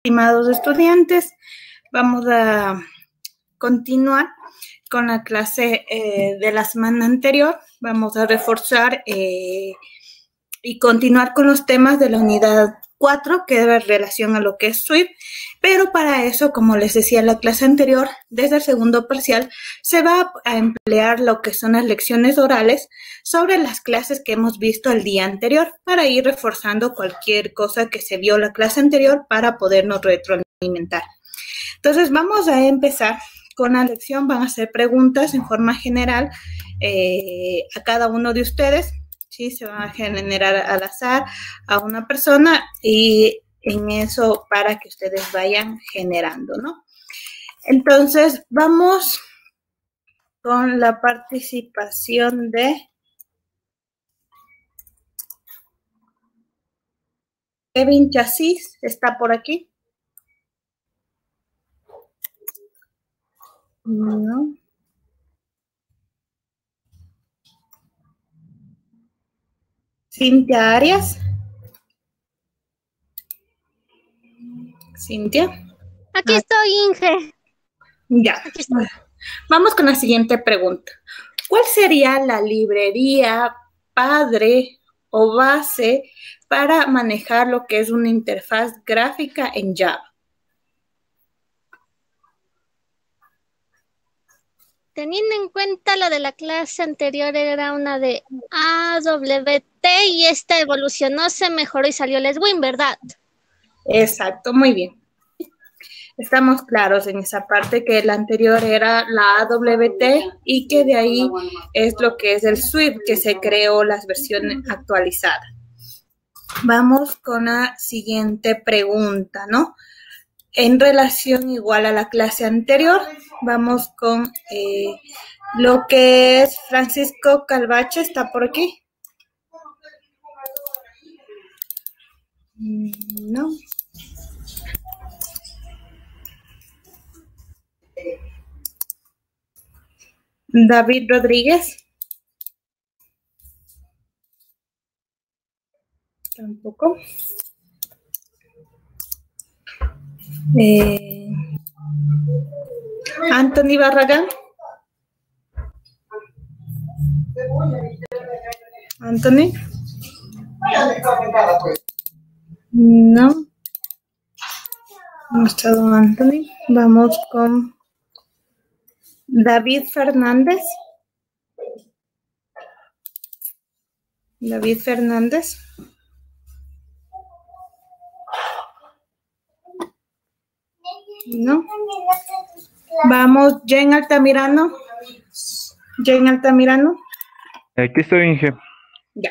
Estimados estudiantes, vamos a continuar con la clase de la semana anterior. Vamos a reforzar y continuar con los temas de la unidad 4, que es en relación a lo que es SWIFT, pero para eso, como les decía en la clase anterior, desde el segundo parcial se va a emplear lo que son las lecciones orales sobre las clases que hemos visto el día anterior, para ir reforzando cualquier cosa que se vio la clase anterior para podernos retroalimentar. Entonces, vamos a empezar con la lección. Van a hacer preguntas en forma general a cada uno de ustedes. ¿Sí? Se van a generar al azar a una persona y en eso para que ustedes vayan generando, ¿no? Entonces, vamos con la participación de Kevin Chasis. ¿Está por aquí? No. Cintia Arias. Cintia. Aquí estoy, Inge. Ya. Aquí estoy. Vamos con la siguiente pregunta. ¿Cuál sería la librería padre o base para manejar lo que es una interfaz gráfica en Java? Teniendo en cuenta lo de la clase anterior, era una de AWT y esta evolucionó, se mejoró y salió Leswin, ¿verdad? Exacto, muy bien. Estamos claros en esa parte que la anterior era la AWT y que de ahí es lo que es el Swift, que se creó las versiones actualizadas. Vamos con la siguiente pregunta, ¿no? En relación igual a la clase anterior, vamos con lo que es Francisco Calvache. ¿Está por aquí? No. David Rodríguez. Tampoco. Anthony Barragán. Anthony. No. No ha estado Anthony. Vamos con David Fernández. David Fernández. No. Vamos, Jen Altamirano. Jen Altamirano. Aquí estoy, Inge. Ya.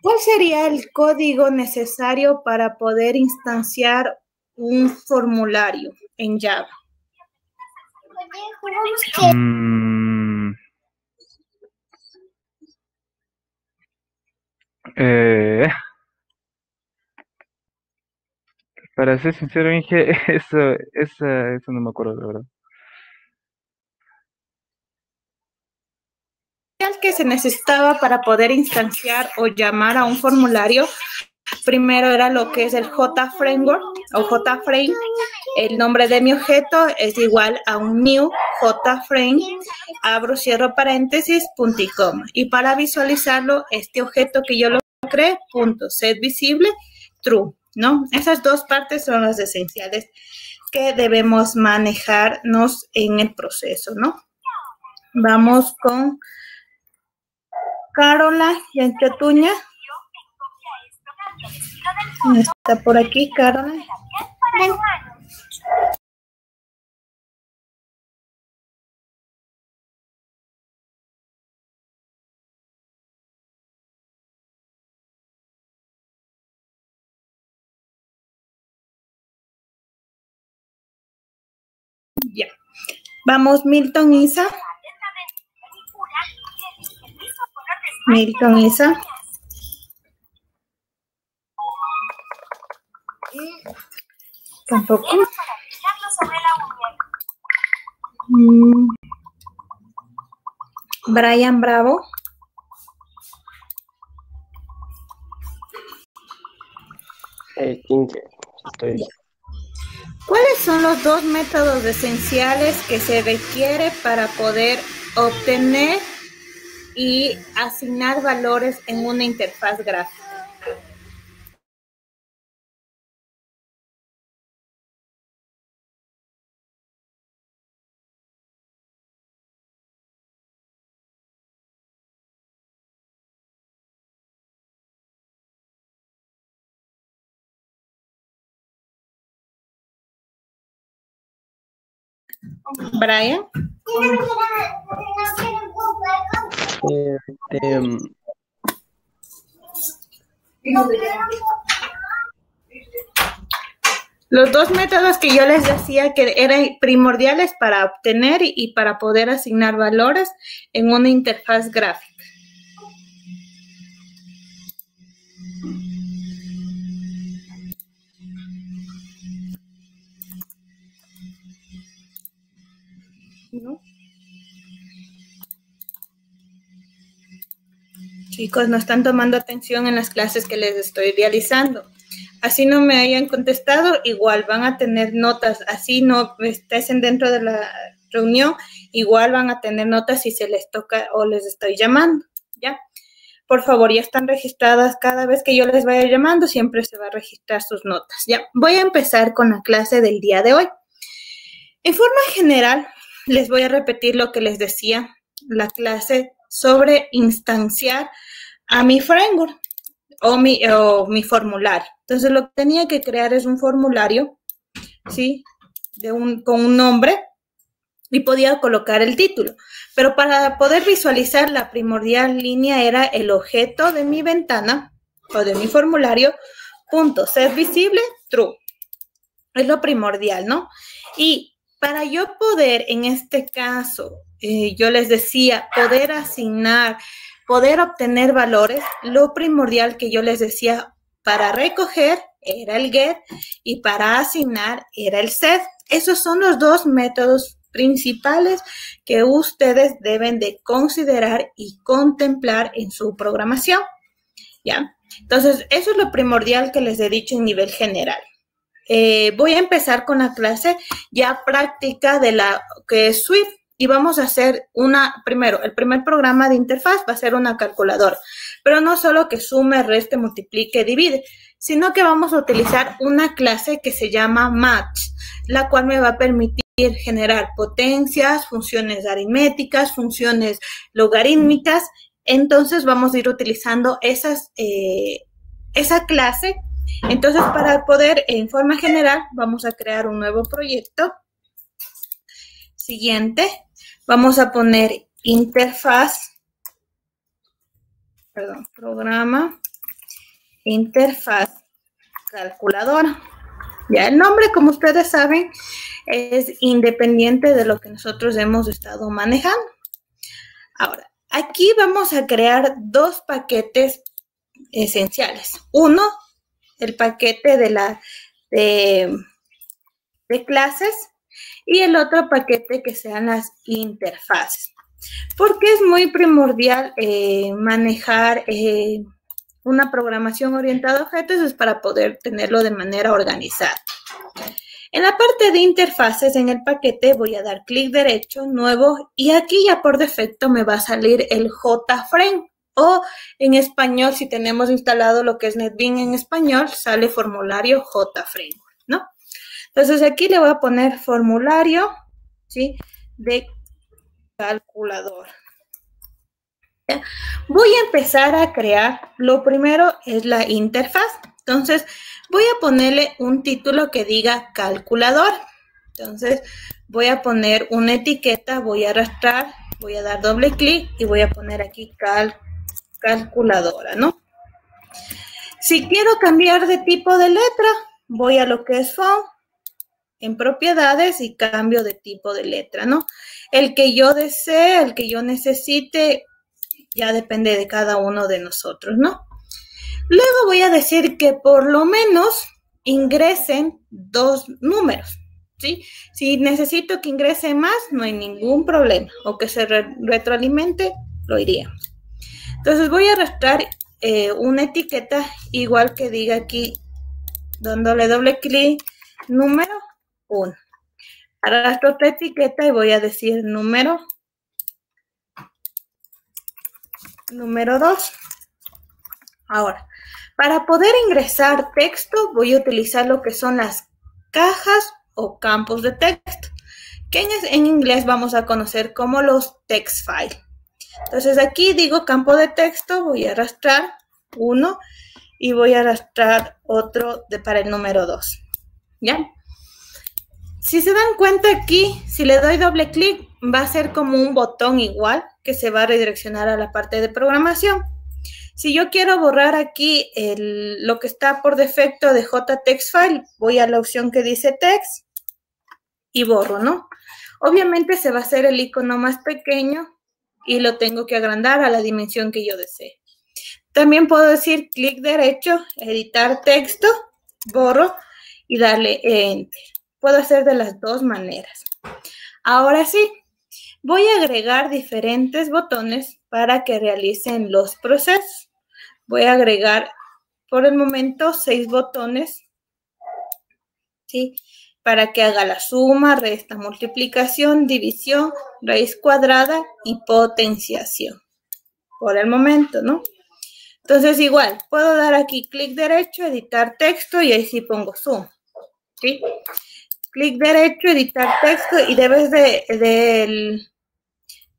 ¿Cuál sería el código necesario para poder instanciar un formulario en Java? Para ser sincero, Inge, eso no me acuerdo, la verdad. El que se necesitaba para poder instanciar o llamar a un formulario, primero era lo que es el JFramework o JFrame. El nombre de mi objeto es igual a un new JFrame, abro, cierro paréntesis, punto y coma. Y para visualizarlo, este objeto que yo lo creé, punto, set visible, true, ¿no? Esas dos partes son las esenciales que debemos manejarnos en el proceso, ¿no? Vamos con Carola Yanchatuña. Está por aquí, Carola. Ya. Vamos, Milton Isa. Milton Isa. Tampoco. Brian Bravo. Inge, estoy. ¿Cuáles son los dos métodos esenciales que se requiere para poder obtener y asignar valores en una interfaz gráfica? Brian. Los dos métodos que yo les decía que eran primordiales para obtener y para poder asignar valores en una interfaz gráfica. ¿No? Chicos, no están tomando atención en las clases que les estoy realizando. Así no me hayan contestado, igual van a tener notas. Así no estén dentro de la reunión, igual van a tener notas si se les toca o les estoy llamando, ¿ya? Por favor, ya están registradas. Cada vez que yo les vaya llamando, siempre se va a registrar sus notas, ¿ya? Voy a empezar con la clase del día de hoy. En forma general, les voy a repetir lo que les decía la clase sobre instanciar a mi framework o mi formulario. Entonces, lo que tenía que crear es un formulario, ¿sí? Con un nombre y podía colocar el título. Pero para poder visualizar, la primordial línea era el objeto de mi ventana o de mi formulario, punto, ser visible, true. Es lo primordial, ¿no? Y para yo poder, en este caso, yo les decía, poder asignar, poder obtener valores, lo primordial que yo les decía para recoger era el get y para asignar era el set. Esos son los dos métodos principales que ustedes deben de considerar y contemplar en su programación, ¿ya? Entonces, eso es lo primordial que les he dicho en nivel general. Voy a empezar con la clase ya práctica de la que es Swift y vamos a hacer primero, el primer programa de interfaz va a ser una calculadora, pero no solo que sume, reste, multiplique, divide, sino que vamos a utilizar una clase que se llama match, la cual me va a permitir generar potencias, funciones aritméticas, funciones logarítmicas. Entonces vamos a ir utilizando esa clase. Entonces, para poder, en forma general, vamos a crear un nuevo proyecto. Siguiente, vamos a poner programa, interfaz, calculadora. Ya el nombre, como ustedes saben, es independiente de lo que nosotros hemos estado manejando. Ahora, aquí vamos a crear dos paquetes esenciales. Uno, el paquete de clases y el otro paquete que sean las interfaces. Porque es muy primordial manejar una programación orientada a objetos, es para poder tenerlo de manera organizada. En la parte de interfaces, en el paquete, voy a dar clic derecho, nuevo, y aquí ya por defecto me va a salir el JFrame. O en español, si tenemos instalado lo que es NetBeans en español, sale formulario JFramework, ¿no? Entonces, aquí le voy a poner formulario, ¿sí? De calculadora. ¿Ya? Voy a empezar a crear, lo primero es la interfaz. Entonces, voy a ponerle un título que diga calculador. Entonces, voy a poner una etiqueta, voy a arrastrar, voy a dar doble clic y voy a poner aquí calculadora, ¿no? Si quiero cambiar de tipo de letra, voy a lo que es font, en propiedades y cambio de tipo de letra, ¿no? El que yo desee, el que yo necesite, ya depende de cada uno de nosotros, ¿no? Luego voy a decir que por lo menos ingresen 2 números, ¿sí? Si necesito que ingrese más, no hay ningún problema. O que se retroalimente, lo iríamos. Entonces voy a arrastrar una etiqueta igual que diga aquí, dándole doble clic, número, 1. Arrastro otra etiqueta y voy a decir número 2. Ahora, para poder ingresar texto, voy a utilizar lo que son las cajas o campos de texto, que en inglés vamos a conocer como los text files. Entonces aquí digo campo de texto, voy a arrastrar 1 y voy a arrastrar otro para el número 2. ¿Ya? Si se dan cuenta aquí, si le doy doble clic, va a ser como un botón igual que se va a redireccionar a la parte de programación. Si yo quiero borrar aquí lo que está por defecto de JTextFile, voy a la opción que dice Text y borro, ¿no? Obviamente se va a hacer el icono más pequeño y lo tengo que agrandar a la dimensión que yo desee. También puedo decir clic derecho, editar texto, borro y darle Enter. Puedo hacer de las dos maneras. Ahora sí, voy a agregar diferentes botones para que realicen los procesos. Voy a agregar por el momento 6 botones, ¿sí? Para que haga la suma, resta, multiplicación, división, raíz cuadrada y potenciación. Por el momento, ¿no? Entonces igual, puedo dar aquí clic derecho, editar texto y ahí sí pongo zoom, ¿sí? Clic derecho, editar texto y debes de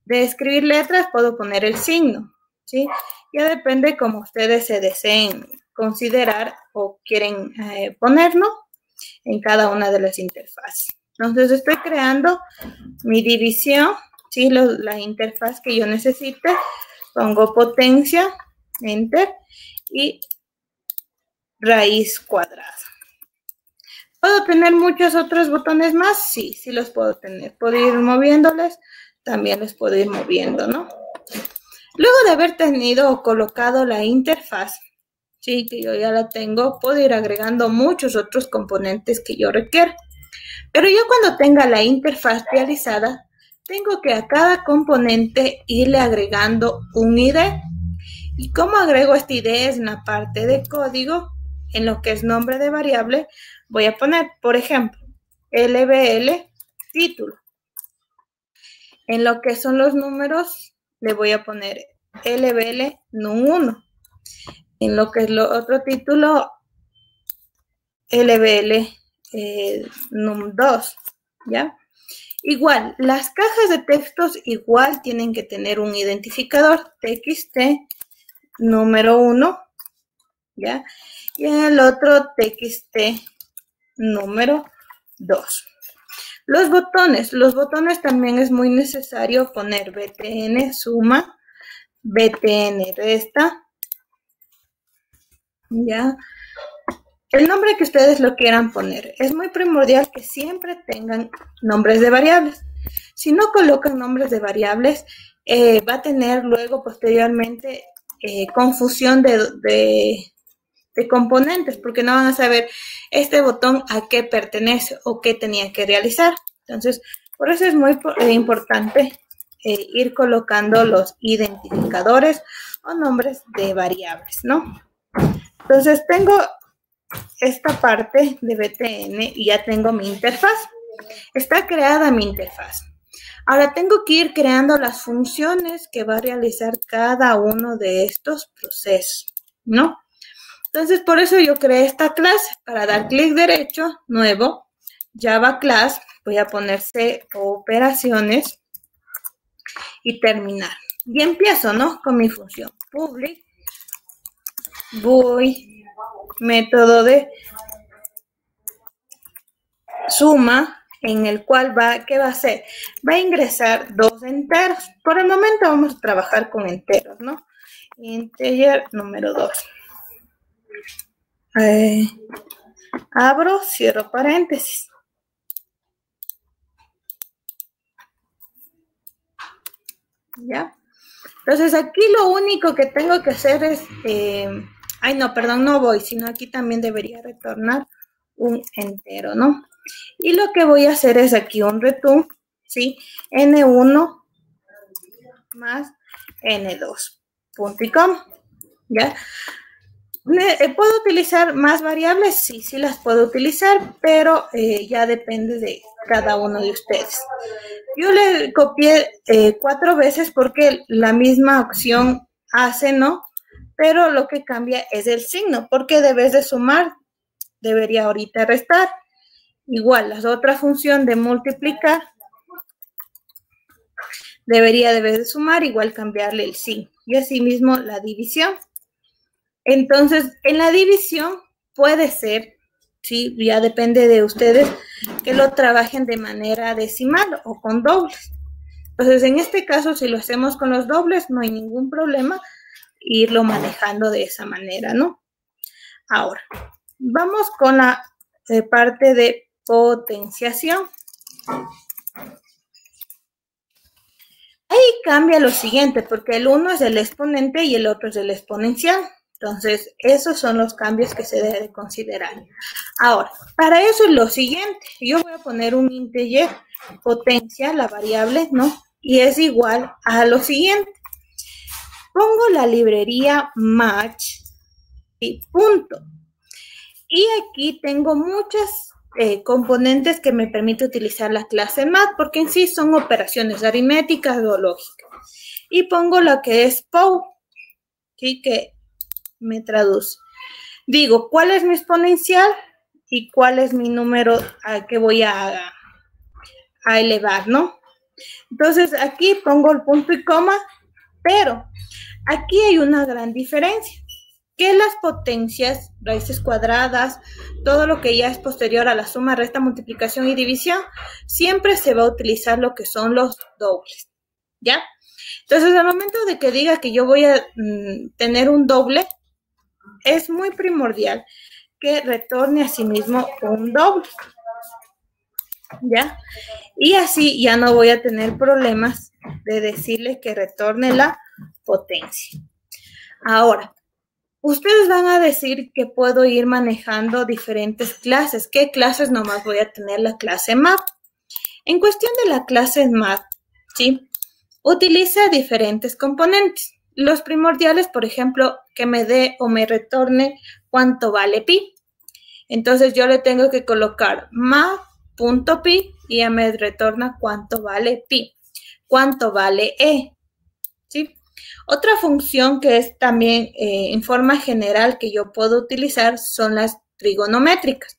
escribir letras, puedo poner el signo, ¿sí? Ya depende como ustedes se deseen considerar o quieren ponerlo en cada una de las interfaces. Entonces estoy creando mi división, ¿sí? La interfaz que yo necesite. Pongo potencia, Enter y raíz cuadrada. ¿Puedo tener muchos otros botones más? Sí, sí los puedo tener. Puedo ir moviéndoles, también los puedo ir moviendo, ¿no? Luego de haber tenido o colocado la interfaz, sí, que yo ya la tengo, puedo ir agregando muchos otros componentes que yo requiero. Pero yo cuando tenga la interfaz realizada, tengo que a cada componente irle agregando un ID. ¿Y cómo agrego este ID? Es en la parte de código, en lo que es nombre de variable, voy a poner, por ejemplo, LBL título. En lo que son los números, le voy a poner LBL num1. En lo que es lo otro título, LBL num2, ¿ya? Igual, las cajas de textos igual tienen que tener un identificador, TXT número 1, ¿ya? Y en el otro TXT número 2. Los botones también es muy necesario poner BTN suma, BTN resta, ¿ya? El nombre que ustedes lo quieran poner. Es muy primordial que siempre tengan nombres de variables. Si no colocan nombres de variables, va a tener luego posteriormente confusión de componentes, porque no van a saber este botón a qué pertenece o qué tenía que realizar. Entonces, por eso es muy importante ir colocando los identificadores o nombres de variables, ¿no? Entonces, tengo esta parte de BTN y ya tengo mi interfaz. Está creada mi interfaz. Ahora tengo que ir creando las funciones que va a realizar cada uno de estos procesos, ¿no? Entonces, por eso yo creé esta clase. Para dar clic derecho, nuevo, Java Class, voy a ponerse operaciones y terminar. Y empiezo, ¿no? Con mi función public, voy, método de suma, en el cual ¿qué va a hacer? Va a ingresar 2 enteros. Por el momento vamos a trabajar con enteros, ¿no? Integer número 2. Abro, cierro paréntesis. ¿Ya? Entonces aquí lo único que tengo que hacer es, no voy, sino aquí también debería retornar un entero, ¿no? Y lo que voy a hacer es aquí un return, ¿sí? N1 más N2, punto y coma, ¿ya? ¿Puedo utilizar más variables? Sí, sí las puedo utilizar, pero ya depende de cada uno de ustedes. Yo le copié 4 veces porque la misma opción hace, ¿no? Pero lo que cambia es el signo, porque debes de sumar, debería ahorita restar. Igual, la otra función de multiplicar, debes de sumar, igual cambiarle el signo. Y asimismo la división. Entonces, en la división puede ser, sí, ya depende de ustedes, que lo trabajen de manera decimal o con dobles. Entonces, en este caso, si lo hacemos con los dobles, no hay ningún problema irlo manejando de esa manera, ¿no? Ahora, vamos con la parte de potenciación. Ahí cambia lo siguiente, porque el uno es el exponente y el otro es el exponencial. Entonces, esos son los cambios que se debe considerar. Ahora, para eso es lo siguiente. Yo voy a poner un integer potencia, la variable, ¿no? Y es igual a lo siguiente. Pongo la librería match y punto. Y aquí tengo muchas componentes que me permite utilizar la clase math, porque en sí son operaciones aritméticas o lógicas. Y pongo lo que es POW, ¿sí? Que me traduce. Digo, ¿cuál es mi exponencial y cuál es mi número que voy a elevar, ¿no? Entonces, aquí pongo el punto y coma, pero aquí hay una gran diferencia, que las potencias, raíces cuadradas, todo lo que ya es posterior a la suma, resta, multiplicación y división, siempre se va a utilizar lo que son los dobles, ¿ya? Entonces, al momento de que diga que yo voy a tener un doble, es muy primordial que retorne a sí mismo un doble, ¿ya? Y así ya no voy a tener problemas de decirle que retorne la potencia. Ahora, ustedes van a decir que puedo ir manejando diferentes clases. ¿Qué clases nomás voy a tener? La clase Math. En cuestión de la clase Math, ¿sí? Utiliza diferentes componentes. Los primordiales, por ejemplo, que me dé o me retorne cuánto vale pi. Entonces yo le tengo que colocar math.pi y ya me retorna cuánto vale pi, cuánto vale e, ¿sí? Otra función que es también en forma general que yo puedo utilizar son las trigonométricas.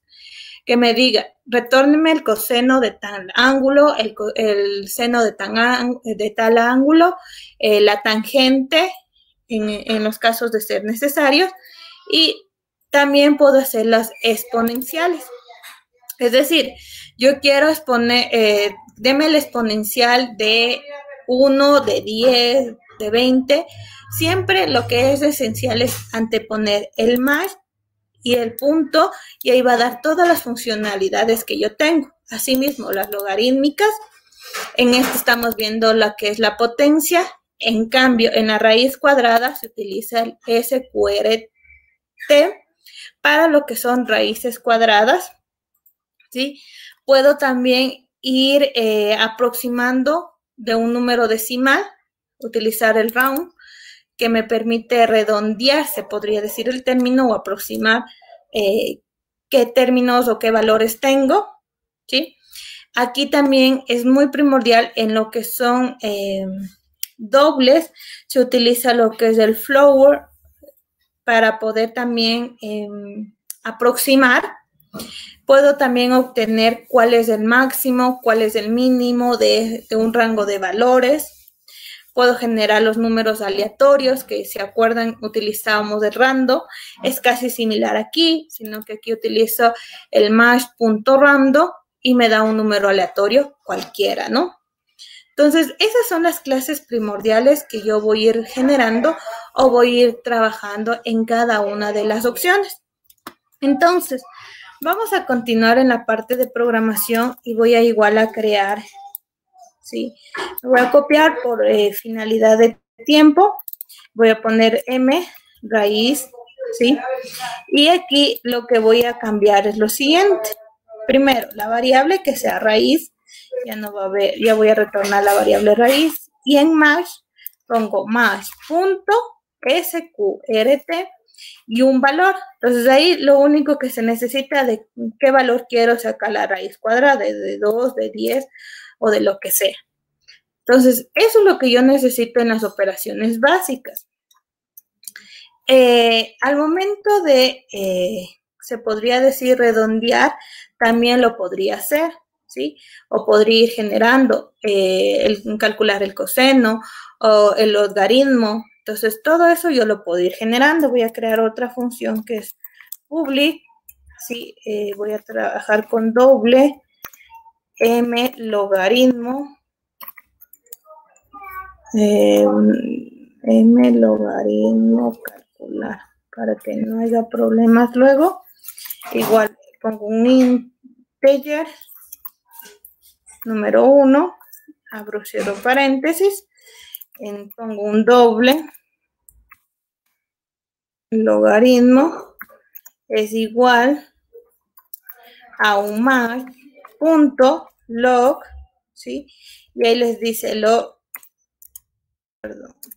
Que me diga, retórneme el coseno de tal ángulo, el seno de tal ángulo, la tangente en los casos de ser necesarios, y también puedo hacer las exponenciales. Es decir, yo quiero exponer, deme el exponencial de 1, de 10, de 20. Siempre lo que es esencial es anteponer el más y el punto, y ahí va a dar todas las funcionalidades que yo tengo. Asimismo, las logarítmicas. En este estamos viendo la que es la potencia. En cambio, en la raíz cuadrada se utiliza el SQRT para lo que son raíces cuadradas, ¿sí? Puedo también ir aproximando de un número decimal, utilizar el round, que me permite redondear, se podría decir el término, o aproximar qué términos o qué valores tengo, ¿sí? Aquí también es muy primordial en lo que son dobles, se utiliza lo que es el floor para poder también aproximar. Puedo también obtener cuál es el máximo, cuál es el mínimo de un rango de valores. Puedo generar los números aleatorios, que si acuerdan utilizábamos el rando. Es casi similar aquí, sino que aquí utilizo el mash.rando y me da un número aleatorio cualquiera, ¿no? Entonces, esas son las clases primordiales que yo voy a ir generando o voy a ir trabajando en cada una de las opciones. Entonces, vamos a continuar en la parte de programación y voy a igual a crear, ¿sí? Me voy a copiar por finalidad de tiempo. Voy a poner m raíz, ¿sí? Y aquí lo que voy a cambiar es lo siguiente. Primero, la variable que sea raíz, ya no va a haber, ya voy a retornar la variable raíz. Y en mash pongo mash.sqrt y un valor. Entonces ahí lo único que se necesita de qué valor quiero sacar la raíz cuadrada, de 2, de 10 o de lo que sea. Entonces, eso es lo que yo necesito en las operaciones básicas. Al momento de, se podría decir redondear, también lo podría hacer, ¿sí? O podría ir generando, calcular el coseno o el logaritmo. Entonces, todo eso yo lo puedo ir generando. Voy a crear otra función que es public, ¿sí? Voy a trabajar con doble m logaritmo. M logaritmo calcular para que no haya problemas luego. Igual pongo un integer número 1, abro cierro paréntesis, pongo un doble logaritmo es igual a un más punto log, ¿sí? Y ahí les dice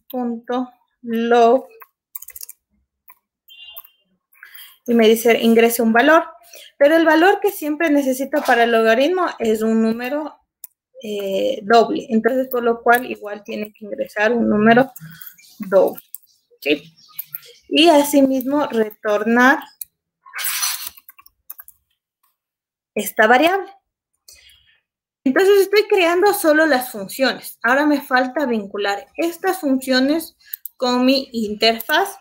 punto log y me dice ingrese un valor, pero el valor que siempre necesito para el logaritmo es un número doble, entonces por lo cual igual tiene que ingresar un número doble, ¿sí? Y asimismo retornar esta variable. Entonces estoy creando solo las funciones. Ahora me falta vincular estas funciones con mi interfaz.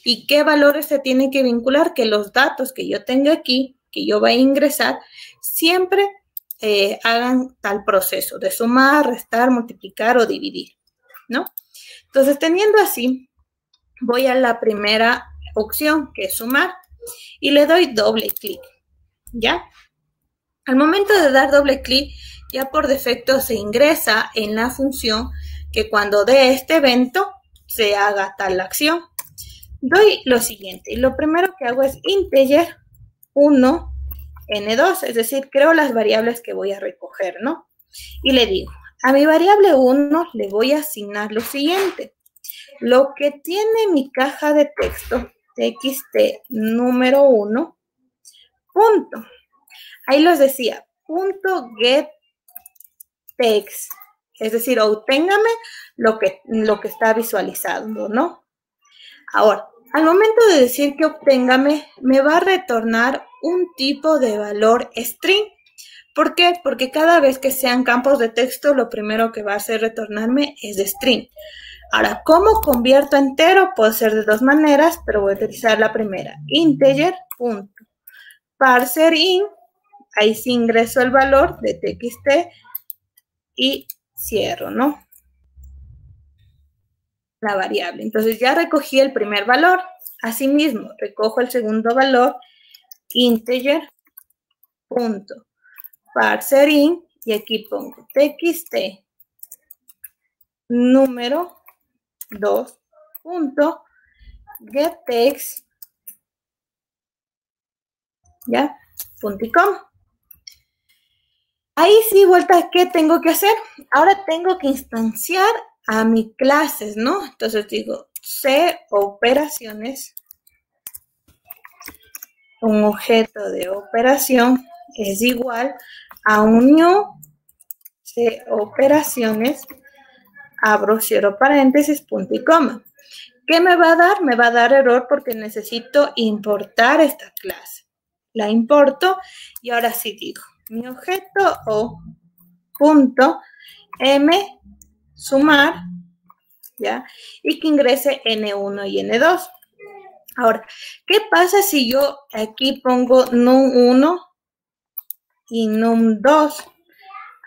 ¿Y qué valores se tienen que vincular? Que los datos que yo tenga aquí, que yo vaya a ingresar, siempre hagan tal proceso de sumar, restar, multiplicar o dividir, ¿no? Entonces, teniendo así, voy a la primera opción, que es sumar, y le doy doble clic, ¿ya? Al momento de dar doble clic, ya por defecto se ingresa en la función que cuando dé este evento se haga tal acción. Doy lo siguiente, y lo primero que hago es integer 1, n2, es decir, creo las variables que voy a recoger, ¿no? Y le digo, a mi variable 1 le voy a asignar lo siguiente. Lo que tiene mi caja de texto, txt número 1, punto. Ahí les decía, punto get text, es decir, obténgame lo que está visualizando, ¿no? Ahora, al momento de decir que obténgame, me va a retornar un tipo de valor string. ¿Por qué? Porque cada vez que sean campos de texto, lo primero que va a hacer retornarme es de string. Ahora, ¿cómo convierto a entero? Puede ser de dos maneras, pero voy a utilizar la primera. Integer, punto. Parser in, ahí sí ingreso el valor de txt y cierro, ¿no? La variable. Entonces ya recogí el primer valor. Asimismo, recojo el segundo valor, integer, punto, parser in, y aquí pongo txt número 2, punto, getText, ya, punto y coma. Ahí sí, vuelta, ¿qué tengo que hacer? Ahora tengo que instanciar a mis clases, ¿no? Entonces digo, C operaciones, un objeto de operación es igual a un new C operaciones, abro cierro paréntesis, punto y coma. ¿Qué me va a dar? Me va a dar error porque necesito importar esta clase. La importo y ahora sí digo, mi objeto o punto m sumar, ¿ya? Y que ingrese n1 y n2. Ahora, ¿qué pasa si yo aquí pongo num1 y num2?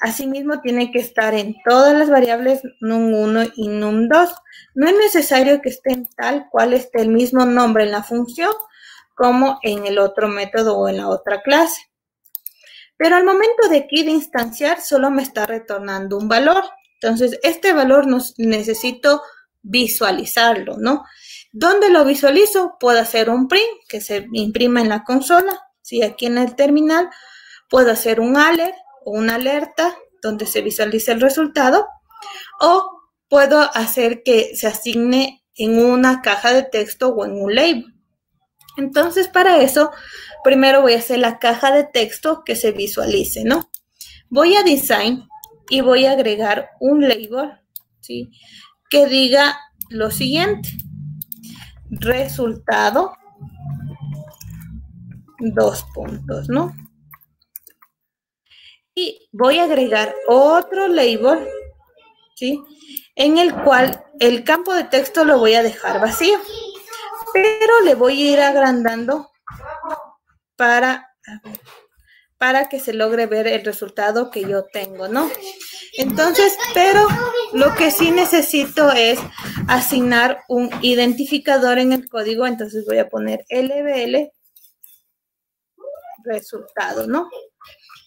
Asimismo, tiene que estar en todas las variables num1 y num2. No es necesario que estén tal cual esté el mismo nombre en la función como en el otro método o en la otra clase. Pero al momento de aquí de instanciar, solo me está retornando un valor. Entonces, este valor necesito visualizarlo, ¿no? ¿Dónde lo visualizo? Puedo hacer un print que se imprima en la consola. ¿Sí? Aquí en el terminal puedo hacer un alert o una alerta donde se visualice el resultado. O puedo hacer que se asigne en una caja de texto o en un label. Entonces, para eso, primero voy a hacer la caja de texto que se visualice, ¿no? Voy a Design y voy a agregar un label, ¿sí? Que diga lo siguiente. Resultado, 2 puntos, ¿no? Y voy a agregar otro label, ¿sí? En el cual el campo de texto lo voy a dejar vacío, pero le voy a ir agrandando para que se logre ver el resultado que yo tengo, ¿no? Entonces, pero lo que sí necesito es asignar un identificador en el código, entonces voy a poner LBL resultado, ¿no?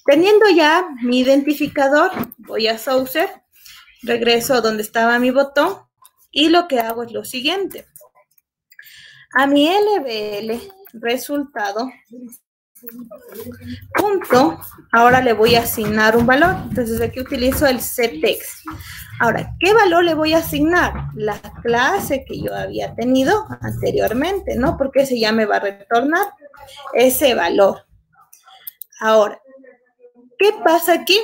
Teniendo ya mi identificador, voy a Saucer, regreso a donde estaba mi botón y lo que hago es lo siguiente. A mi LBL resultado punto, ahora le voy a asignar un valor. Entonces aquí utilizo el setText. Ahora, ¿qué valor le voy a asignar? La clase que yo había tenido anteriormente, ¿no? Porque ese ya me va a retornar ese valor. Ahora, ¿qué pasa aquí?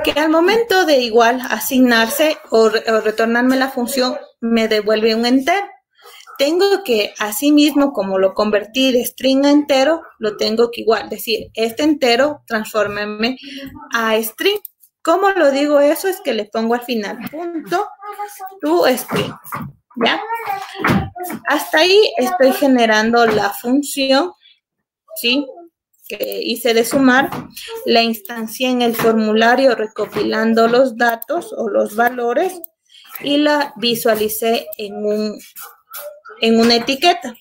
Que al momento de igual asignarse o retornarme la función, me devuelve un entero. Tengo que, asimismo, como lo convertí de string a entero, lo tengo que igual decir, este entero, transfórmeme a string. ¿Cómo lo digo eso? Es que le pongo al final, punto, to string, ¿ya? Hasta ahí estoy generando la función, ¿sí? Que hice de sumar, la instancié en el formulario recopilando los datos o los valores y la visualicé en una etiqueta.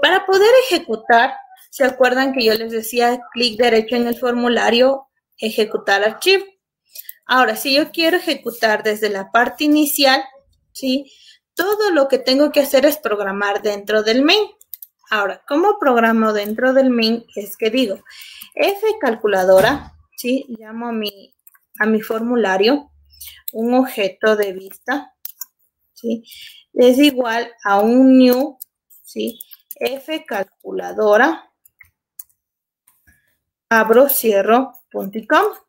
Para poder ejecutar, ¿se acuerdan que yo les decía clic derecho en el formulario, ejecutar archivo? Ahora, si yo quiero ejecutar desde la parte inicial, ¿sí? Todo lo que tengo que hacer es programar dentro del main. Ahora, ¿cómo programo dentro del main? Es que digo, F calculadora, ¿sí? Llamo a mi formulario un objeto de vista, ¿sí? Es igual a un new, ¿sí? F calculadora, abro, cierro, punto y coma.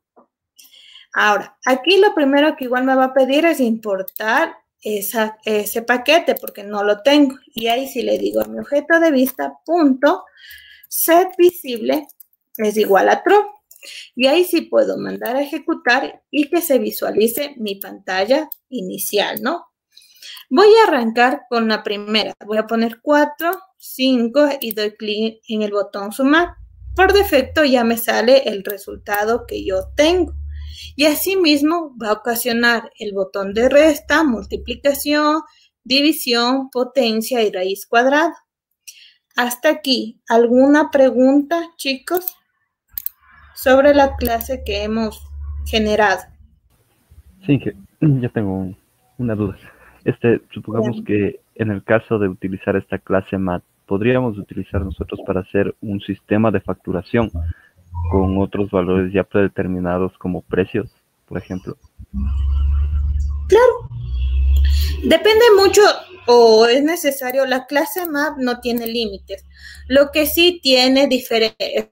Ahora, aquí lo primero que igual me va a pedir es importar ese paquete porque no lo tengo. Y ahí sí le digo a mi objeto de vista, punto, set visible es igual a true. Y ahí sí puedo mandar a ejecutar y que se visualice mi pantalla inicial, ¿no? Voy a arrancar con la primera. Voy a poner 4, 5 y doy clic en el botón sumar. Por defecto ya me sale el resultado que yo tengo. Y asimismo va a ocasionar el botón de resta, multiplicación, división, potencia y raíz cuadrada. Hasta aquí, ¿alguna pregunta, chicos, sobre la clase que hemos generado? Sí, que ya tengo una duda. Supongamos que en el caso de utilizar esta clase mat, podríamos utilizar nosotros para hacer un sistema de facturación con otros valores ya predeterminados como precios, por ejemplo. Claro. Depende mucho o es necesario, la clase map no tiene límites. Lo que sí tiene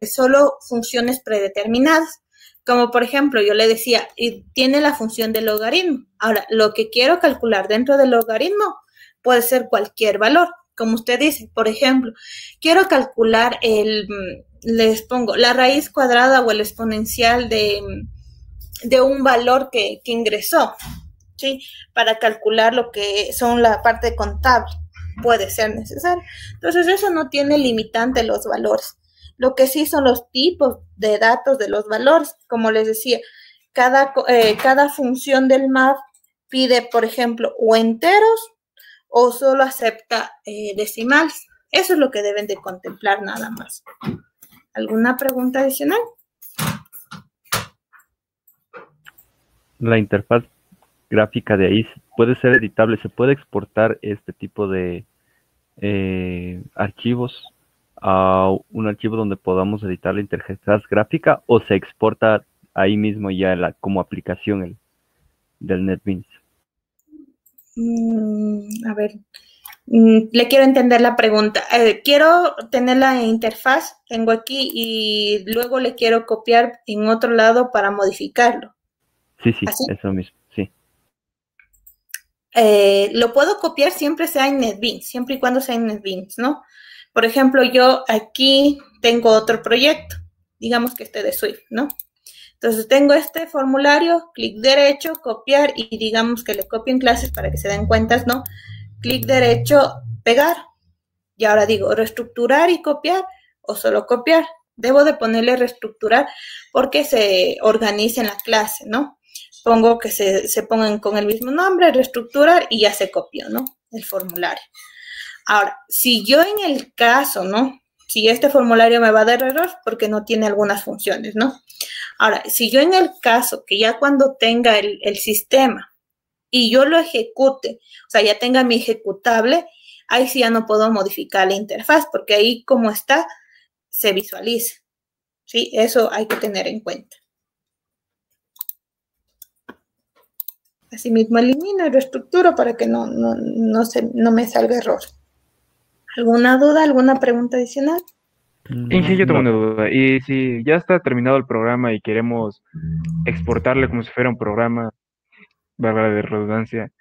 solo funciones predeterminadas. Como por ejemplo, yo le decía, tiene la función del logaritmo. Ahora, lo que quiero calcular dentro del logaritmo puede ser cualquier valor. Como usted dice, por ejemplo, quiero calcular les pongo la raíz cuadrada o el exponencial de un valor que ingresó, ¿sí? Para calcular lo que son la parte contable. Puede ser necesario. Entonces, eso no tiene limitante los valores. Lo que sí son los tipos de datos de los valores. Como les decía, cada función del map pide, por ejemplo, o enteros o solo acepta decimales. Eso es lo que deben de contemplar nada más. ¿Alguna pregunta adicional? La interfaz gráfica de ahí puede ser editable, se puede exportar este tipo de archivos a un archivo donde podamos editar la interfaz gráfica o se exporta ahí mismo ya como aplicación del NetBeans. A ver, Le quiero entender la pregunta. Quiero tener la interfaz, tengo aquí, y luego le quiero copiar en otro lado para modificarlo. Sí, ¿Así? eso mismo, sí. Lo puedo copiar siempre sea en NetBeans, siempre y cuando sea en NetBeans, ¿no? Por ejemplo, yo aquí tengo otro proyecto, digamos que este de Swift, ¿no? Entonces tengo este formulario, clic derecho, copiar, y digamos que le copio en clases para que se den cuentas, ¿no? Clic derecho, pegar. Y ahora digo, reestructurar y copiar, o solo copiar. Debo de ponerle reestructurar porque se organiza en la clase, ¿no? Pongo que se pongan con el mismo nombre, reestructurar, y ya se copió, ¿no? El formulario. Ahora, si yo en el caso, ¿no? Si este formulario me va a dar error porque no tiene algunas funciones, ¿no? Ahora, si yo en el caso que ya cuando tenga el sistema y yo lo ejecute, o sea, ya tenga mi ejecutable, ahí sí ya no puedo modificar la interfaz porque ahí como está, se visualiza. ¿Sí? Eso hay que tener en cuenta. Asimismo, elimino y reestructuro para que no me salga error. ¿Alguna duda, alguna pregunta adicional? Sí, yo tengo una duda. Y si ya está terminado el programa y queremos exportarle como si fuera un programa, valga de redundancia,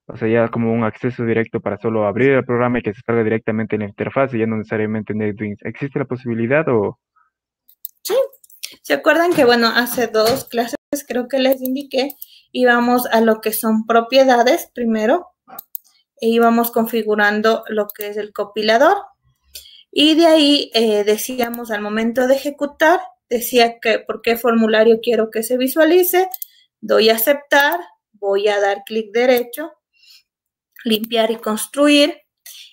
o sea, ya como un acceso directo para solo abrir el programa y que se salga directamente en la interfaz y ya no necesariamente en NetBeans, ¿existe la posibilidad o...? Sí. ¿Se acuerdan que, bueno, hace 2 clases creo que les indiqué, íbamos a lo que son propiedades primero e íbamos configurando lo que es el compilador? Y de ahí decíamos al momento de ejecutar, decía que por qué formulario quiero que se visualice, doy a aceptar, voy a dar clic derecho, limpiar y construir,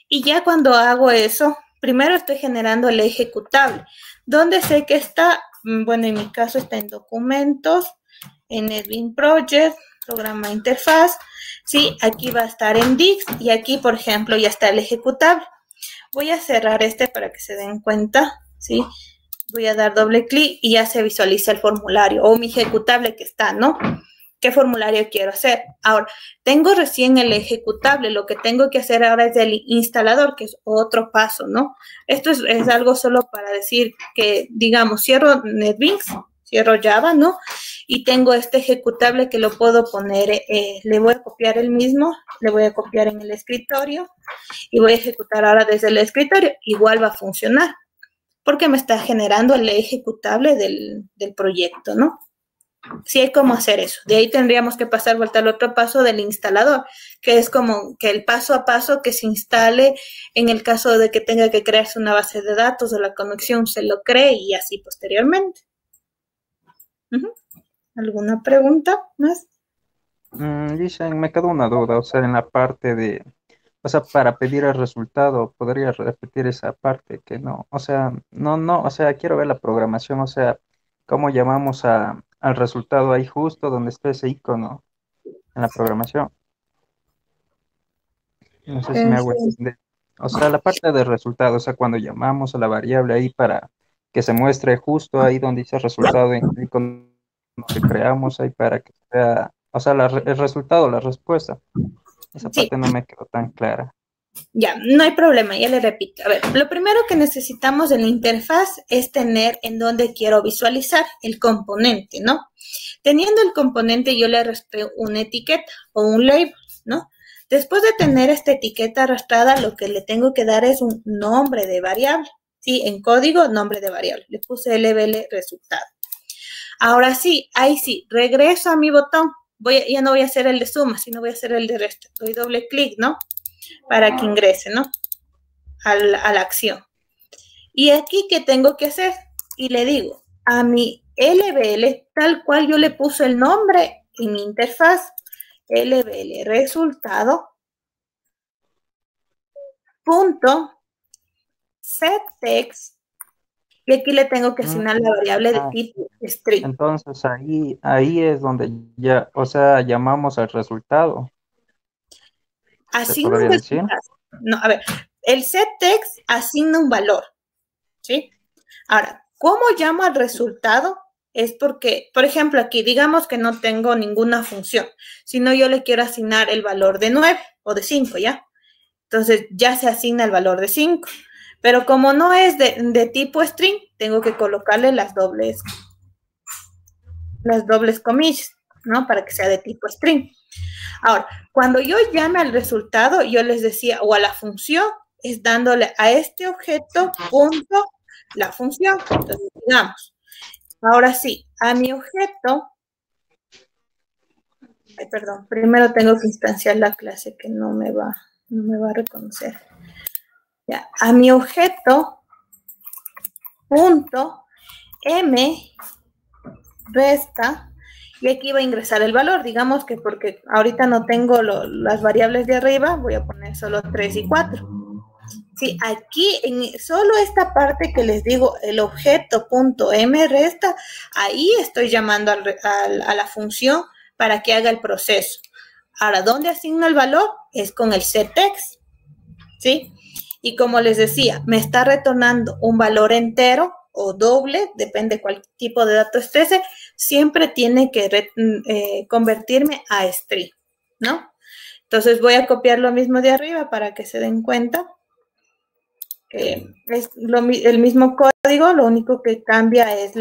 y ya cuando hago eso, primero estoy generando el ejecutable. ¿Dónde sé que está? Bueno, en mi caso está en documentos, en NetBeans Project, programa interfaz, ¿sí? Aquí va a estar en Dix y aquí, por ejemplo, ya está el ejecutable. Voy a cerrar este para que se den cuenta, ¿sí? Voy a dar doble clic y ya se visualiza el formulario o mi ejecutable que está, ¿no? ¿Qué formulario quiero hacer? Ahora, tengo recién el ejecutable, lo que tengo que hacer ahora es el instalador, que es otro paso, ¿no? Esto es algo solo para decir que, digamos, cierro NetBeans, cierro Java, ¿no? Y tengo este ejecutable que lo puedo poner, le voy a copiar el mismo, le voy a copiar en el escritorio y voy a ejecutar ahora desde el escritorio. Igual va a funcionar, porque me está generando el ejecutable del proyecto, ¿no? Sí hay cómo hacer eso. De ahí tendríamos que pasar vuelta al otro paso del instalador, que es como que el paso a paso que se instale en el caso de que tenga que crearse una base de datos o la conexión se lo cree y así posteriormente. ¿Alguna pregunta más? Dicen, me quedó una duda, o sea, en la parte de, o sea, para pedir el resultado, podría repetir esa parte que no, o sea, no, o sea, quiero ver la programación, o sea, cómo llamamos al resultado ahí justo donde está ese icono en la programación. No sé si me hago entender. O sea, la parte del resultado, o sea, cuando llamamos a la variable ahí para que se muestre justo ahí donde dice resultado en el icono que creamos ahí para que sea, o sea, el resultado, la respuesta. Esa Sí. parte no me quedó tan clara. Ya, no hay problema, ya le repito. A ver, lo primero que necesitamos en la interfaz es tener en dónde quiero visualizar el componente, ¿no? Teniendo el componente, yo le arrastré una etiqueta o un label, ¿no? Después de tener esta etiqueta arrastrada, lo que le tengo que dar es un nombre de variable, ¿sí? En código, nombre de variable. Le puse LBL resultado. Ahora sí, ahí sí, regreso a mi botón. Ya no voy a hacer el de suma, sino voy a hacer el de resta. Doy doble clic, ¿no? Para que ingrese, ¿no? A la acción. Y aquí, ¿qué tengo que hacer? Y le digo, a mi LBL, tal cual yo le puse el nombre en mi interfaz, LBL resultado, punto, setText, y aquí le tengo que asignar la variable de tipo string. Entonces ahí es donde ya, o sea, llamamos al resultado. Asigna podría un decir? resultado. No, a ver, el setText asigna un valor, ¿sí? Ahora, ¿cómo llamo al resultado? Es porque, por ejemplo, aquí digamos que no tengo ninguna función, sino yo le quiero asignar el valor de 9 o de 5, ¿ya? Entonces ya se asigna el valor de 5. Pero como no es de tipo string, tengo que colocarle las dobles comillas, ¿no? Para que sea de tipo string. Ahora, cuando yo llame al resultado, yo les decía, o a la función, es dándole a este objeto punto la función. Entonces, digamos, ahora sí, a mi objeto, perdón, primero tengo que instanciar la clase que no me va a reconocer. Ya, a mi objeto, punto, m, resta, y aquí va a ingresar el valor, digamos que porque ahorita no tengo las variables de arriba, voy a poner solo 3 y 4. Sí, aquí en solo esta parte que les digo, el objeto punto m resta, ahí estoy llamando a la función para que haga el proceso. Ahora, ¿dónde asigno el valor? Es con el setExt, ¿sí? Y como les decía, me está retornando un valor entero o doble, depende cuál tipo de dato esté, siempre tiene que convertirme a string, ¿no? Entonces voy a copiar lo mismo de arriba para que se den cuenta. Es el mismo código, lo único que cambia es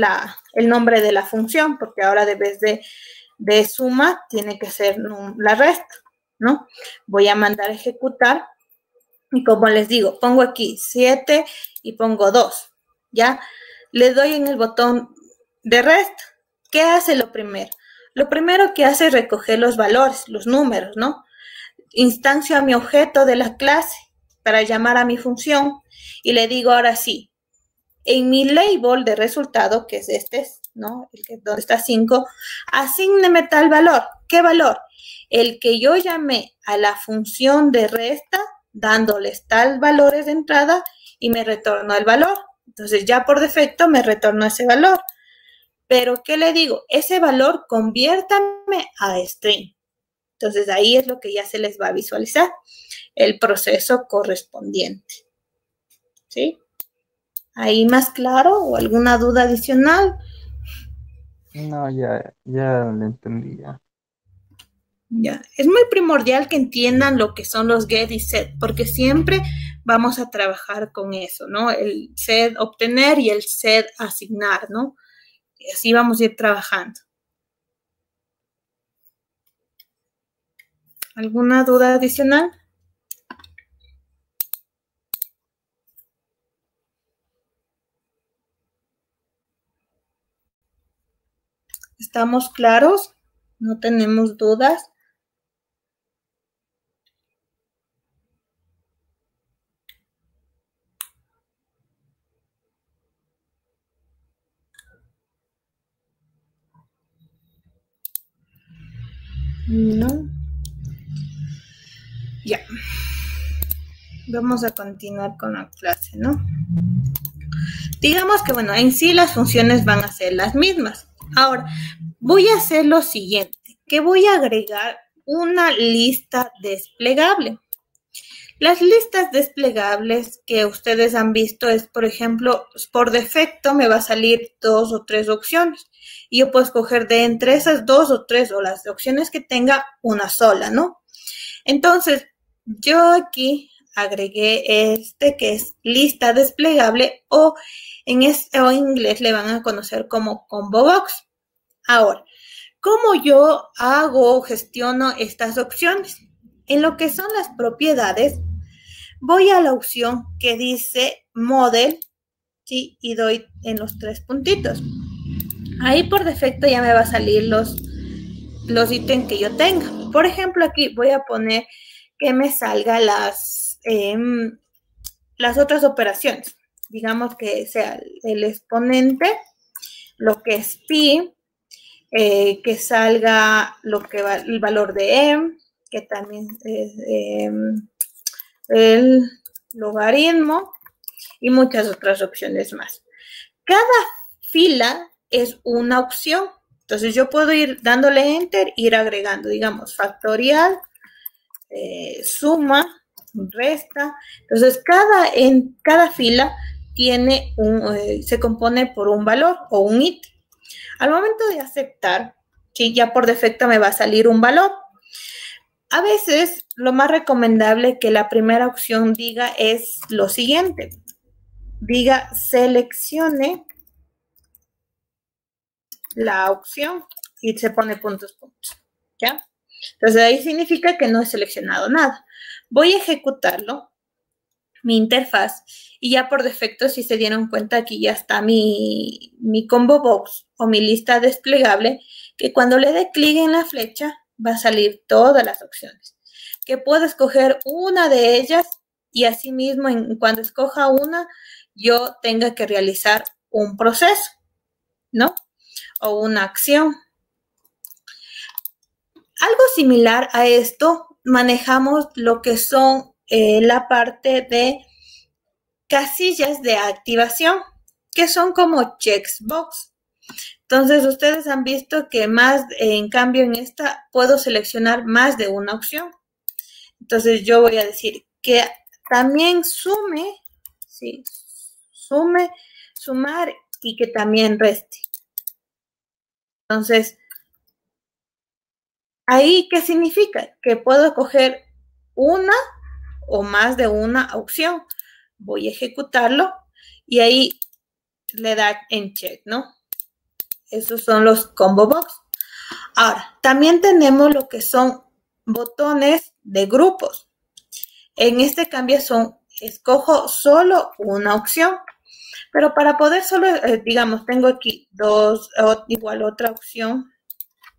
el nombre de la función, porque ahora de vez de suma tiene que ser la resta, ¿no? Voy a mandar a ejecutar y como les digo, pongo aquí 7 y pongo 2, ¿ya? Le doy en el botón de resta. ¿Qué hace lo primero? Lo primero que hace es recoger los valores, los números, ¿no? Instancio a mi objeto de la clase para llamar a mi función y le digo ahora sí, en mi label de resultado, que es este, ¿no? Donde está 5, asígneme tal valor. ¿Qué valor? El que yo llamé a la función de resta, dándoles tal valores de entrada y me retornó el valor. Entonces ya por defecto me retornó ese valor. Pero ¿qué le digo? Ese valor conviértame a string. Entonces ahí es lo que ya se les va a visualizar, el proceso correspondiente. ¿Sí? ¿Ahí más claro o alguna duda adicional? No, ya lo entendí ya. Ya, es muy primordial que entiendan lo que son los get y set, porque siempre vamos a trabajar con eso, ¿no? El set obtener y el set asignar, ¿no? Y así vamos a ir trabajando. ¿Alguna duda adicional? ¿Estamos claros? ¿No tenemos dudas? No. Ya. Vamos a continuar con la clase, ¿no? Digamos que, bueno, en sí las funciones van a ser las mismas. Ahora, voy a hacer lo siguiente, que voy a agregar una lista desplegable. Las listas desplegables que ustedes han visto es, por ejemplo, por defecto me va a salir 2 o 3 opciones. Y yo puedo escoger de entre esas 2 o 3 o las opciones que tenga una sola, ¿no? Entonces, yo aquí agregué que es lista desplegable o en inglés le van a conocer como combo box. Ahora, ¿cómo yo hago o gestiono estas opciones? En lo que son las propiedades, voy a la opción que dice model, ¿sí? Y doy en los 3 puntitos. Ahí por defecto ya me va a salir los ítems que yo tenga. Por ejemplo, aquí voy a poner que me salga las otras operaciones. Digamos que sea el exponente, lo que es pi, que salga lo que va el valor de m, que también es el logaritmo y muchas otras opciones más. Cada fila es una opción. Entonces yo puedo ir dándole enter, ir agregando, digamos, factorial, suma, resta. Entonces cada fila tiene se compone por un valor o un ítem. Al momento de aceptar, ¿sí? Ya por defecto me va a salir un valor. A veces lo más recomendable que la primera opción diga es lo siguiente. Diga seleccione la opción y se pone puntos, ¿ya? Entonces ahí significa que no he seleccionado nada. Voy a ejecutarlo, mi interfaz, y ya por defecto, si se dieron cuenta, aquí ya está mi combo box o mi lista desplegable, que cuando le dé clic en la flecha va a salir todas las opciones. Que puedo escoger una de ellas y asimismo cuando escoja una, yo tenga que realizar un proceso, ¿no? O una acción. Algo similar a esto, manejamos lo que son la parte de casillas de activación, que son como checkbox. Entonces, ustedes han visto que en cambio en esta puedo seleccionar más de una opción. Entonces, yo voy a decir que también sume, ¿sí? Sumar y que también reste. Entonces, ¿ahí qué significa? Que puedo coger una o más de una opción. Voy a ejecutarlo y ahí le da en check, ¿no? Esos son los combo box. Ahora, también tenemos lo que son botones de grupos. En este cambio escojo solo una opción. Pero para poder solo, digamos, tengo aquí igual otra opción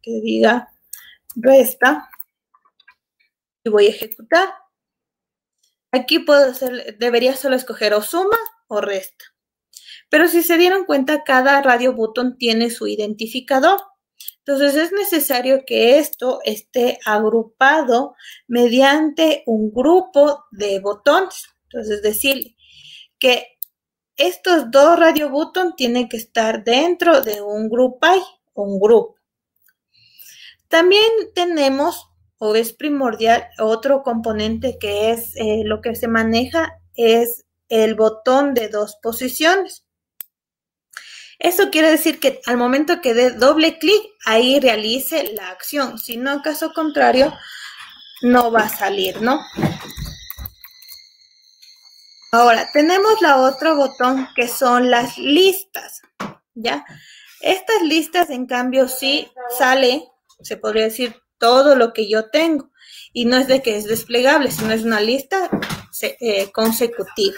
que diga resta y voy a ejecutar. Aquí debería solo escoger o suma o resta. Pero si se dieron cuenta, cada radio button tiene su identificador. Entonces es necesario que esto esté agrupado mediante un grupo de botones. Entonces decirle que estos dos radio button tienen que estar dentro de un group by o un grupo. También tenemos, o es primordial, otro componente que es lo que se maneja es el botón de 2 posiciones. Eso quiere decir que al momento que dé doble clic, ahí realice la acción. Si no, caso contrario, no va a salir, ¿no? Ahora, tenemos la otro botón que son las listas, ¿ya? Estas listas, en cambio, sí sale, se podría decir, todo lo que yo tengo. Y no es de que es desplegable, sino es una lista consecutiva.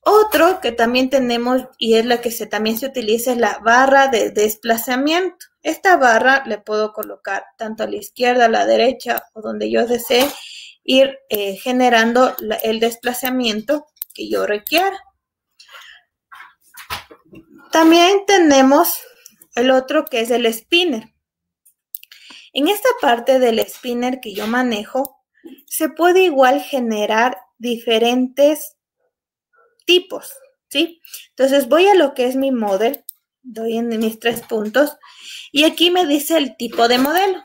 Otro que también tenemos, y es la que también se utiliza, es la barra de desplazamiento. Esta barra le puedo colocar tanto a la izquierda, a la derecha, o donde yo desee ir generando el desplazamiento que yo requiera. También tenemos el otro que es el spinner. En esta parte del spinner que yo manejo, se puede igual generar diferentes tipos, ¿sí? Entonces voy a lo que es mi model, doy en mis 3 puntos y aquí me dice el tipo de modelo.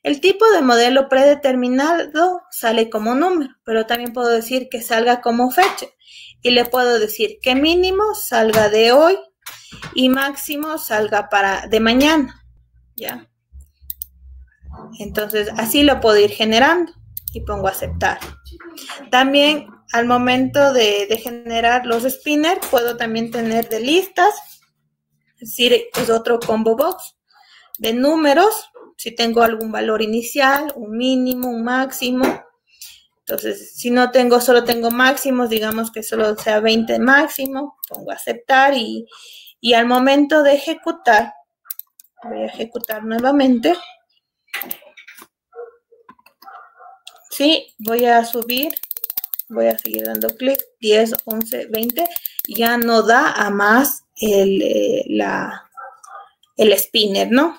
El tipo de modelo predeterminado sale como número, pero también puedo decir que salga como fecha y le puedo decir que mínimo salga de hoy y máximo salga de mañana, ¿ya? Entonces así lo puedo ir generando y pongo aceptar. También al momento de generar los spinners, puedo también tener de listas, es decir, es otro combo box de números, si tengo algún valor inicial, un mínimo, un máximo. Entonces, si no tengo, solo tengo máximos, digamos que solo sea 20 máximo, pongo aceptar y al momento de ejecutar, voy a ejecutar nuevamente. Sí, voy a subir. Voy a seguir dando clic, 10, 11, 20, ya no da a más el spinner, ¿no?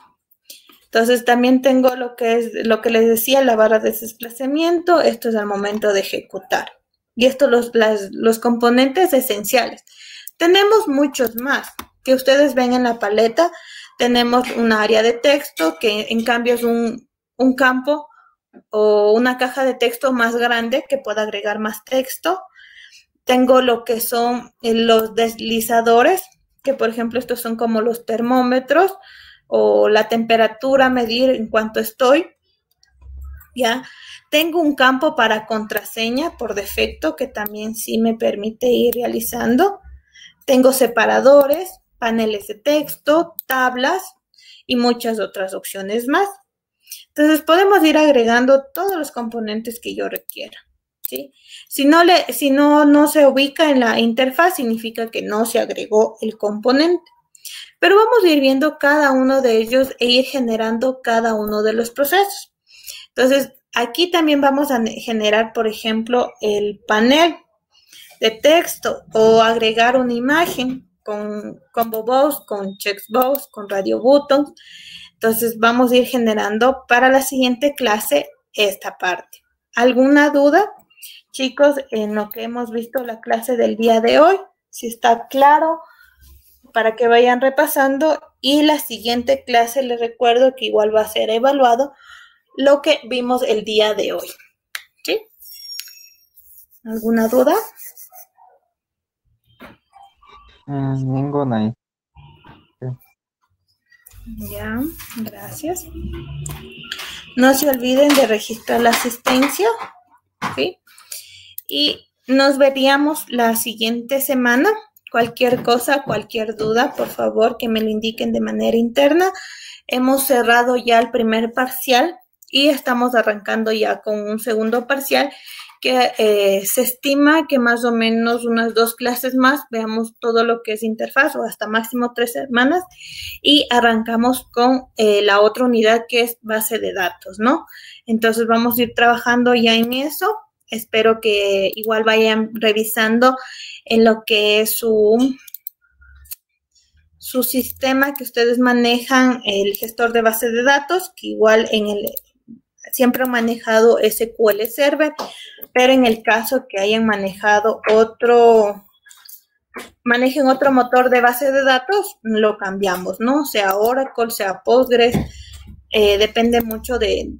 Entonces también tengo lo que les decía, la barra de desplazamiento, esto es al momento de ejecutar. Y estos los componentes esenciales. Tenemos muchos más que ustedes ven en la paleta. Tenemos un área de texto que en cambio es un campo o una caja de texto más grande que pueda agregar más texto. Tengo lo que son los deslizadores, que por ejemplo estos son como los termómetros o la temperatura, medir en cuánto estoy. ¿ya? Tengo un campo para contraseña por defecto que también sí me permite ir realizando. Tengo separadores, paneles de texto, tablas y muchas otras opciones más. Entonces podemos ir agregando todos los componentes que yo requiera, ¿sí? Si no se ubica en la interfaz, significa que no se agregó el componente. Pero vamos a ir viendo cada uno de ellos e ir generando cada uno de los procesos. Entonces, aquí también vamos a generar, por ejemplo, el panel de texto o agregar una imagen con combo box, con checkbox, con radio buttons. Entonces, vamos a ir generando para la siguiente clase esta parte. ¿Alguna duda, chicos, en lo que hemos visto la clase del día de hoy? Si está claro, para que vayan repasando, y la siguiente clase les recuerdo que igual va a ser evaluado lo que vimos el día de hoy. ¿Sí? ¿Alguna duda? Ninguna ahí. Ya, gracias. No se olviden de registrar la asistencia, ¿sí? Y nos veríamos la siguiente semana. Cualquier cosa, cualquier duda, por favor, que me lo indiquen de manera interna. Hemos cerrado ya el primer parcial y estamos arrancando ya con un segundo parcial que se estima que más o menos unas 2 clases más veamos todo lo que es interfaz, o hasta máximo 3 semanas, y arrancamos con la otra unidad que es base de datos, ¿no? Entonces vamos a ir trabajando ya en eso. Espero que igual vayan revisando en lo que es su sistema que ustedes manejan, el gestor de base de datos, que igual siempre han manejado SQL Server, pero en el caso que hayan manejen otro motor de base de datos, lo cambiamos, ¿no? Sea Oracle, sea Postgres, depende mucho de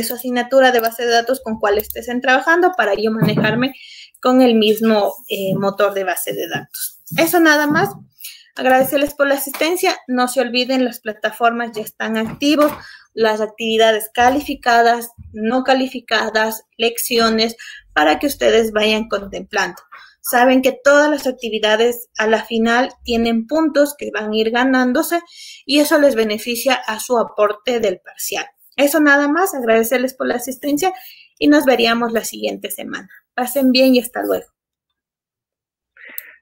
su asignatura de base de datos con cuál estén trabajando, para yo manejarme con el mismo motor de base de datos. Eso nada más. Agradecerles por la asistencia. No se olviden, las plataformas ya están activos, las actividades calificadas, no calificadas, lecciones, para que ustedes vayan contemplando. Saben que todas las actividades a la final tienen puntos que van a ir ganándose y eso les beneficia a su aporte del parcial. Eso nada más, agradecerles por la asistencia y nos veríamos la siguiente semana. Pasen bien y hasta luego.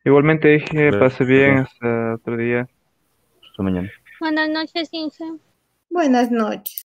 Igualmente dije, pase bien, hasta otro día. Hasta mañana. Buenas noches, Inge. Buenas noches.